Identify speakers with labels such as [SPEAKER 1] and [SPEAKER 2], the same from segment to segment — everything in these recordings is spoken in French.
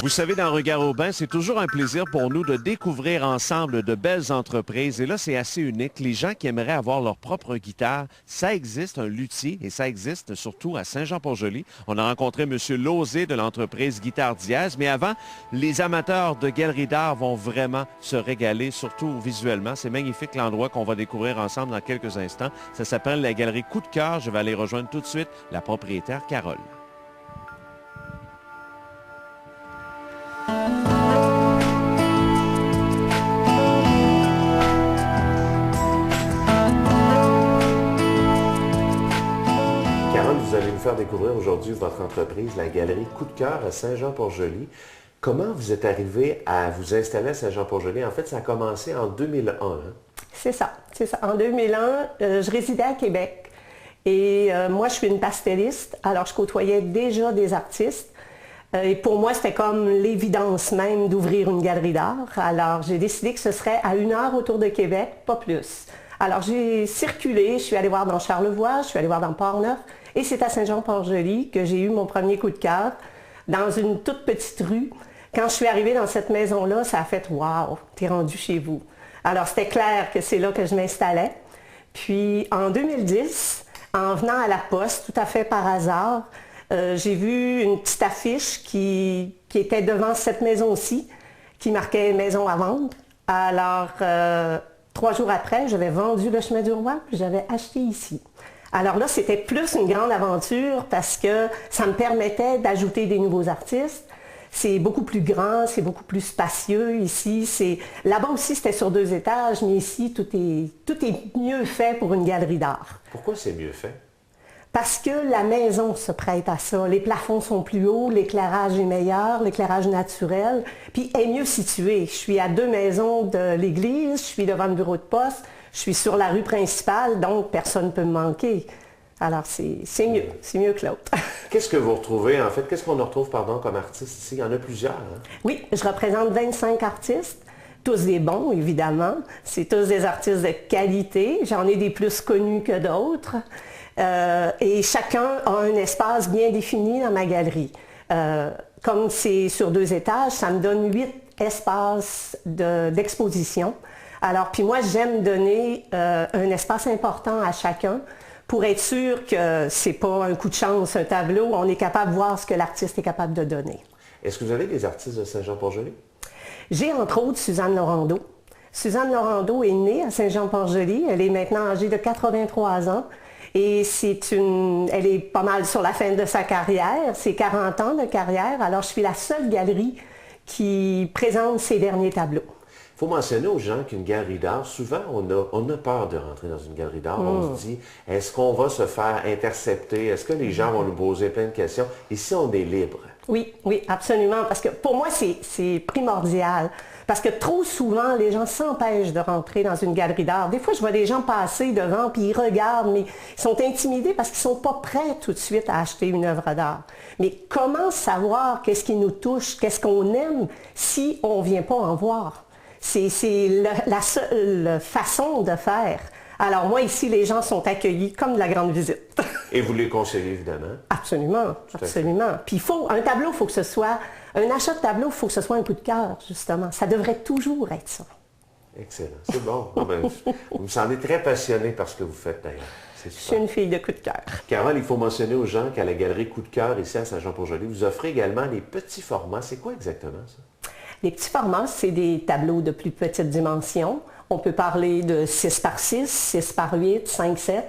[SPEAKER 1] Vous savez, dans Regard au bain, c'est toujours un plaisir pour nous de découvrir ensemble de belles entreprises. Et là, c'est assez unique. Les gens qui aimeraient avoir leur propre guitare, ça existe, un luthier, et ça existe surtout à Saint-Jean-Port-Joli. On a rencontré M. Lauzé de l'entreprise Guitare Diaz. Mais avant, les amateurs de galeries d'art vont vraiment se régaler, surtout visuellement. C'est magnifique l'endroit qu'on va découvrir ensemble dans quelques instants. Ça s'appelle la galerie Coup de cœur. Je vais aller rejoindre tout de suite la propriétaire Carole.
[SPEAKER 2] Carole, vous allez nous faire découvrir aujourd'hui votre entreprise, la galerie Coup de cœur à Saint-Jean-Port-Joli. Comment vous êtes arrivé à vous installer à Saint-Jean-Port-Joli? En fait, ça a commencé en 2001. Hein?
[SPEAKER 3] C'est ça. En 2001, je résidais à Québec et moi, je suis une pastelliste, alors je côtoyais déjà des artistes. Et pour moi, c'était comme l'évidence même d'ouvrir une galerie d'art. Alors, j'ai décidé que ce serait à 1 heure autour de Québec, pas plus. Alors, j'ai circulé, je suis allée voir dans Charlevoix, je suis allée voir dans Port-Neuf, et c'est à Saint-Jean-Port-Joli que j'ai eu mon premier coup de cœur, dans une toute petite rue. Quand je suis arrivée dans cette maison-là, ça a fait « Wow, t'es rendu chez vous ». Alors, c'était clair que c'est là que je m'installais. Puis, en 2010, en venant à la poste, tout à fait par hasard, j'ai vu une petite affiche qui était devant cette maison-ci, qui marquait « Maison à vendre ». Alors, 3 jours après, j'avais vendu le chemin du roi, puis j'avais acheté ici. Alors là, c'était plus une grande aventure parce que ça me permettait d'ajouter des nouveaux artistes. C'est beaucoup plus grand, c'est beaucoup plus spacieux ici. Là-bas aussi, c'était sur 2 étages, mais ici, tout est mieux fait pour une galerie d'art.
[SPEAKER 2] Pourquoi c'est mieux fait?
[SPEAKER 3] Parce que la maison se prête à ça. Les plafonds sont plus hauts, l'éclairage est meilleur, l'éclairage naturel, puis est mieux situé. Je suis à 2 maisons de l'église, je suis devant le bureau de poste, je suis sur la rue principale, donc personne ne peut me manquer. Alors c'est mieux que l'autre.
[SPEAKER 2] Qu'est-ce que vous retrouvez, en fait, qu'est-ce qu'on retrouve, comme artiste ici? Il y en a plusieurs, hein?
[SPEAKER 3] Oui, je représente 25 artistes. Tous des bons, évidemment. C'est tous des artistes de qualité. J'en ai des plus connus que d'autres. Et chacun a un espace bien défini dans ma galerie. Comme c'est sur 2 étages, ça me donne 8 espaces d'exposition. Alors, puis moi, j'aime donner un espace important à chacun pour être sûr que c'est pas un coup de chance, un tableau. On est capable de voir ce que l'artiste est capable de donner.
[SPEAKER 2] Est-ce que vous avez des artistes de Saint-Jean-Port-Joli?
[SPEAKER 3] J'ai entre autres Suzanne Laurando. Suzanne Laurando est née à Saint-Jean-Port-Joli. Elle est maintenant âgée de 83 ans. Et elle est pas mal sur la fin de sa carrière, c'est 40 ans de carrière, alors je suis la seule galerie qui présente ses derniers tableaux.
[SPEAKER 2] Il faut mentionner aux gens qu'une galerie d'art, souvent on a peur de rentrer dans une galerie d'art. On se dit, est-ce qu'on va se faire intercepter? Est-ce que les gens vont nous poser plein de questions? Ici, on est libre.
[SPEAKER 3] Oui, absolument, parce que pour moi, c'est primordial. Parce que trop souvent, les gens s'empêchent de rentrer dans une galerie d'art. Des fois, je vois des gens passer devant, puis ils regardent, mais ils sont intimidés parce qu'ils ne sont pas prêts tout de suite à acheter une œuvre d'art. Mais comment savoir qu'est-ce qui nous touche, qu'est-ce qu'on aime, si on ne vient pas en voir? C'est la seule façon de faire. Alors moi, ici, les gens sont accueillis comme de la grande visite.
[SPEAKER 2] Et vous les conseillez, évidemment?
[SPEAKER 3] Absolument. Puis un tableau, il faut que ce soit... Un achat de tableau, il faut que ce soit un coup de cœur, justement. Ça devrait toujours être ça.
[SPEAKER 2] Excellent. C'est bon. Vous me semblez très passionné par ce que vous faites, d'ailleurs.
[SPEAKER 3] Je suis une fille de coup de cœur.
[SPEAKER 2] Carole, il faut mentionner aux gens qu'à la galerie Coup de cœur, ici à Saint-Jean-Port-Joli, vous offrez également les petits formats. C'est quoi exactement, ça?
[SPEAKER 3] Les petits formats, c'est des tableaux de plus petite dimension. On peut parler de 6 par 6, 6 par 8, 5, 7.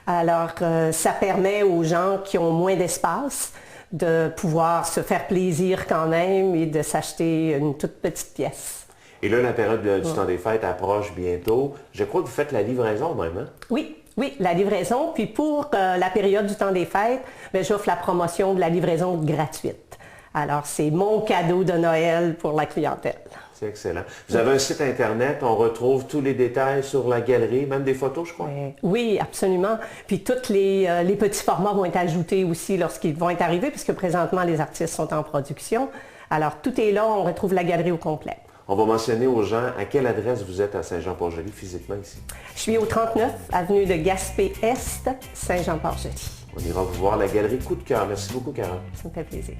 [SPEAKER 3] Alors, ça permet aux gens qui ont moins d'espace de pouvoir se faire plaisir quand même et de s'acheter une toute petite pièce.
[SPEAKER 2] Et là, la période du temps des fêtes approche bientôt. Je crois que vous faites la livraison même, hein?
[SPEAKER 3] Oui, la livraison. Puis pour la période du temps des fêtes, j'offre la promotion de la livraison gratuite. Alors, c'est mon cadeau de Noël pour la clientèle.
[SPEAKER 2] C'est excellent. Vous avez un site Internet, on retrouve tous les détails sur la galerie, même des photos, je crois.
[SPEAKER 3] Oui, absolument. Puis tous les petits formats vont être ajoutés aussi lorsqu'ils vont être arrivés, puisque présentement, les artistes sont en production. Alors, tout est là, on retrouve la galerie au complet.
[SPEAKER 2] On va mentionner aux gens à quelle adresse vous êtes à Saint-Jean-Port-Joli, physiquement ici.
[SPEAKER 3] Je suis au 39 avenue de Gaspé-Est, Saint-Jean-Port-Joli.
[SPEAKER 2] On ira vous voir la galerie Coup de cœur. Merci beaucoup, Carole.
[SPEAKER 3] Ça me fait plaisir.